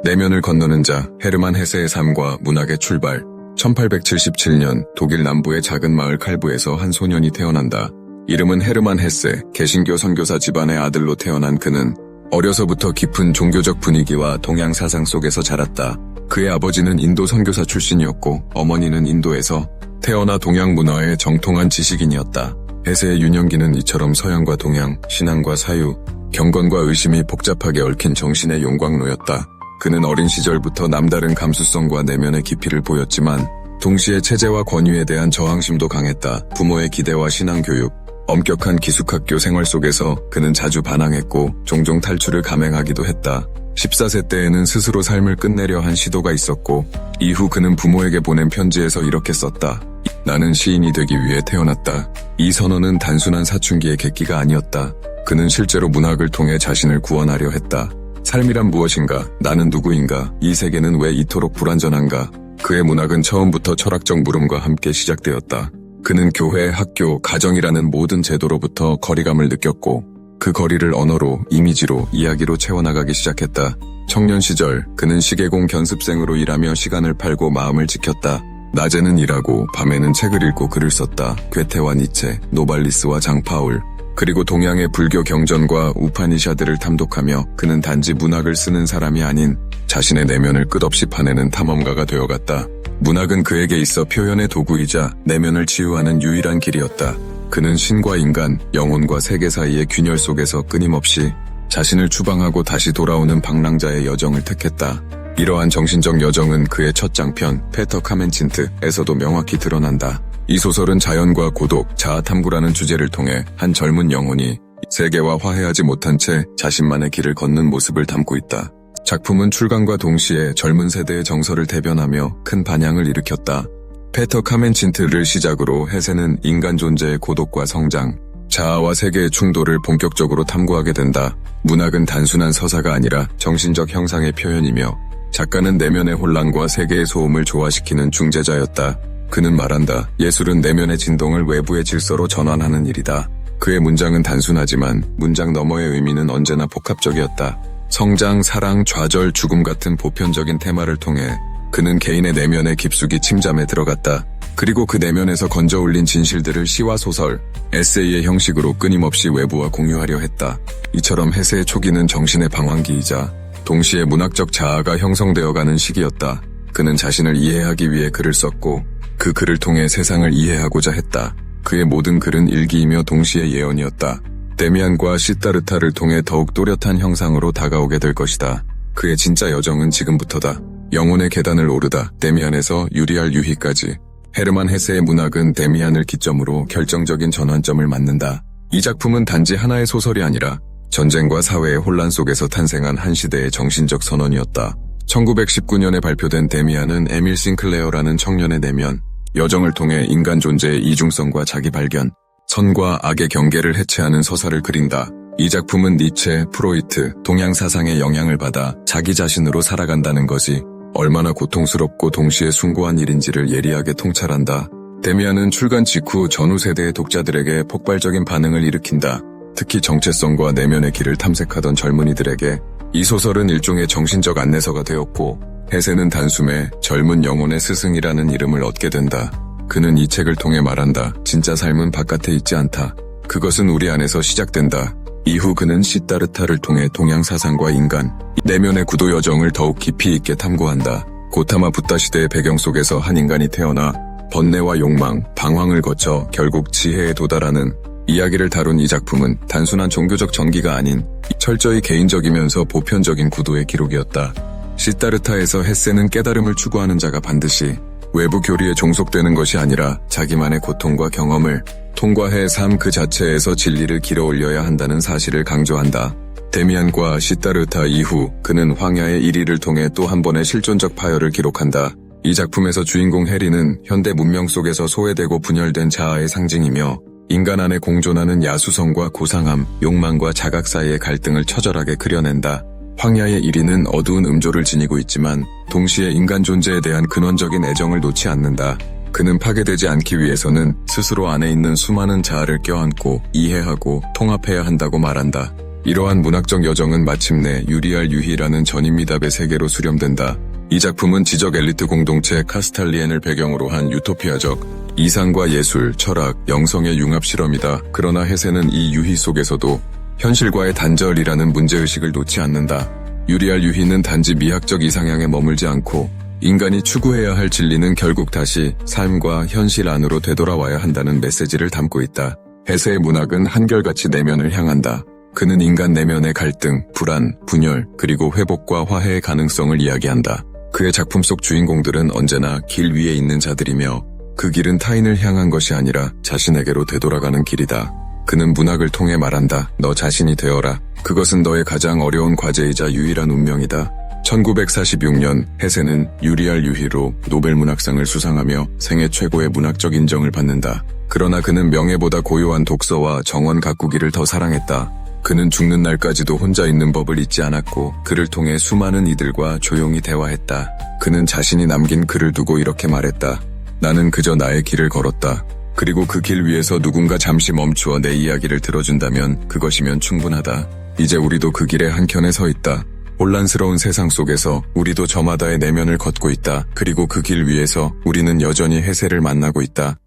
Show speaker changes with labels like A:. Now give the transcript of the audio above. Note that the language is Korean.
A: 내면을 건너는 자, 헤르만 헤세의 삶과 문학의 출발. 1877년 독일 남부의 작은 마을 칼부에서 한 소년이 태어난다. 이름은 헤르만 헤세, 개신교 선교사 집안의 아들로 태어난 그는 어려서부터 깊은 종교적 분위기와 동양 사상 속에서 자랐다. 그의 아버지는 인도 선교사 출신이었고 어머니는 인도에서 태어나 동양 문화의 정통한 지식인이었다. 헤세의 유년기는 이처럼 서양과 동양, 신앙과 사유, 경건과 의심이 복잡하게 얽힌 정신의 용광로였다. 그는 어린 시절부터 남다른 감수성과 내면의 깊이를 보였지만 동시에 체제와 권위에 대한 저항심도 강했다. 부모의 기대와 신앙교육, 엄격한 기숙학교 생활 속에서 그는 자주 반항했고 종종 탈출을 감행하기도 했다. 14세 때에는 스스로 삶을 끝내려 한 시도가 있었고 이후 그는 부모에게 보낸 편지에서 이렇게 썼다. 나는 시인이 되기 위해 태어났다. 이 선언은 단순한 사춘기의 객기가 아니었다. 그는 실제로 문학을 통해 자신을 구원하려 했다. 삶이란 무엇인가? 나는 누구인가? 이 세계는 왜 이토록 불완전한가? 그의 문학은 처음부터 철학적 물음과 함께 시작되었다. 그는 교회, 학교, 가정이라는 모든 제도로부터 거리감을 느꼈고 그 거리를 언어로, 이미지로, 이야기로 채워나가기 시작했다. 청년 시절 그는 시계공 견습생으로 일하며 시간을 팔고 마음을 지켰다. 낮에는 일하고 밤에는 책을 읽고 글을 썼다. 괴테와 니체, 노발리스와 장파울, 그리고 동양의 불교 경전과 우파니샤드를 탐독하며 그는 단지 문학을 쓰는 사람이 아닌 자신의 내면을 끝없이 파내는 탐험가가 되어갔다. 문학은 그에게 있어 표현의 도구이자 내면을 치유하는 유일한 길이었다. 그는 신과 인간, 영혼과 세계 사이의 균열 속에서 끊임없이 자신을 추방하고 다시 돌아오는 방랑자의 여정을 택했다. 이러한 정신적 여정은 그의 첫 장편 페터 카멘친트에서도 명확히 드러난다. 이 소설은 자연과 고독, 자아탐구라는 주제를 통해 한 젊은 영혼이 세계와 화해하지 못한 채 자신만의 길을 걷는 모습을 담고 있다. 작품은 출간과 동시에 젊은 세대의 정서를 대변하며 큰 반향을 일으켰다. 페터 카멘친트를 시작으로 헤세는 인간 존재의 고독과 성장, 자아와 세계의 충돌을 본격적으로 탐구하게 된다. 문학은 단순한 서사가 아니라 정신적 형상의 표현이며 작가는 내면의 혼란과 세계의 소음을 조화시키는 중재자였다. 그는 말한다. 예술은 내면의 진동을 외부의 질서로 전환하는 일이다. 그의 문장은 단순하지만 문장 너머의 의미는 언제나 복합적이었다. 성장, 사랑, 좌절, 죽음 같은 보편적인 테마를 통해 그는 개인의 내면의 깊숙이 침잠에 들어갔다. 그리고 그 내면에서 건져 올린 진실들을 시와 소설, 에세이의 형식으로 끊임없이 외부와 공유하려 했다. 이처럼 헤세의 초기는 정신의 방황기이자 동시에 문학적 자아가 형성되어가는 시기였다. 그는 자신을 이해하기 위해 글을 썼고 그 글을 통해 세상을 이해하고자 했다. 그의 모든 글은 일기이며 동시에 예언이었다. 데미안과 시타르타를 통해 더욱 또렷한 형상으로 다가오게 될 것이다. 그의 진짜 여정은 지금부터다. 영혼의 계단을 오르다 데미안에서 유리알 유희까지. 헤르만 헤세의 문학은 데미안을 기점으로 결정적인 전환점을 맞는다. 이 작품은 단지 하나의 소설이 아니라 전쟁과 사회의 혼란 속에서 탄생한 한 시대의 정신적 선언이었다. 1919년에 발표된 데미안은 에밀 싱클레어라는 청년의 내면, 여정을 통해 인간 존재의 이중성과 자기 발견, 선과 악의 경계를 해체하는 서사를 그린다. 이 작품은 니체, 프로이트, 동양 사상의 영향을 받아 자기 자신으로 살아간다는 것이 얼마나 고통스럽고 동시에 숭고한 일인지를 예리하게 통찰한다. 데미안은 출간 직후 전후 세대의 독자들에게 폭발적인 반응을 일으킨다. 특히 정체성과 내면의 길을 탐색하던 젊은이들에게 이 소설은 일종의 정신적 안내서가 되었고 헤세는 단숨에 젊은 영혼의 스승이라는 이름을 얻게 된다. 그는 이 책을 통해 말한다. 진짜 삶은 바깥에 있지 않다. 그것은 우리 안에서 시작된다. 이후 그는 시타르타를 통해 동양 사상과 인간, 내면의 구도 여정을 더욱 깊이 있게 탐구한다. 고타마 붓다 시대의 배경 속에서 한 인간이 태어나 번뇌와 욕망, 방황을 거쳐 결국 지혜에 도달하는 이야기를 다룬 이 작품은 단순한 종교적 전기가 아닌 철저히 개인적이면서 보편적인 구도의 기록이었다. 시타르타에서 헤세는 깨달음을 추구하는 자가 반드시 외부 교리에 종속되는 것이 아니라 자기만의 고통과 경험을 통과해 삶 그 자체에서 진리를 길어올려야 한다는 사실을 강조한다. 데미안과 시타르타 이후 그는 황야의 1위를 통해 또 한 번의 실존적 파열을 기록한다. 이 작품에서 주인공 해리는 현대 문명 속에서 소외되고 분열된 자아의 상징이며 인간 안에 공존하는 야수성과 고상함, 욕망과 자각 사이의 갈등을 처절하게 그려낸다. 황야의 1위는 어두운 음조를 지니고 있지만 동시에 인간 존재에 대한 근원적인 애정을 놓지 않는다. 그는 파괴되지 않기 위해서는 스스로 안에 있는 수많은 자아를 껴안고 이해하고 통합해야 한다고 말한다. 이러한 문학적 여정은 마침내 유리알 유희라는 전인미답의 세계로 수렴된다. 이 작품은 지적 엘리트 공동체 카스탈리엔을 배경으로 한 유토피아적 이상과 예술, 철학, 영성의 융합 실험이다. 그러나 해세는 이 유희 속에서도 현실과의 단절이라는 문제의식을 놓지 않는다. 유리알 유희는 단지 미학적 이상향에 머물지 않고 인간이 추구해야 할 진리는 결국 다시 삶과 현실 안으로 되돌아와야 한다는 메시지를 담고 있다. 해세의 문학은 한결같이 내면을 향한다. 그는 인간 내면의 갈등, 불안, 분열, 그리고 회복과 화해의 가능성을 이야기한다. 그의 작품 속 주인공들은 언제나 길 위에 있는 자들이며 그 길은 타인을 향한 것이 아니라 자신에게로 되돌아가는 길이다. 그는 문학을 통해 말한다. 너 자신이 되어라. 그것은 너의 가장 어려운 과제이자 유일한 운명이다. 1946년 해세는 유리알 유희로 노벨문학상을 수상하며 생애 최고의 문학적 인정을 받는다. 그러나 그는 명예보다 고요한 독서와 정원 가꾸기를 더 사랑했다. 그는 죽는 날까지도 혼자 있는 법을 잊지 않았고 그를 통해 수많은 이들과 조용히 대화했다. 그는 자신이 남긴 글을 두고 이렇게 말했다. 나는 그저 나의 길을 걸었다. 그리고 그 길 위에서 누군가 잠시 멈추어 내 이야기를 들어준다면 그것이면 충분하다. 이제 우리도 그 길의 한켠에 서 있다. 혼란스러운 세상 속에서 우리도 저마다의 내면을 걷고 있다. 그리고 그 길 위에서 우리는 여전히 해세를 만나고 있다.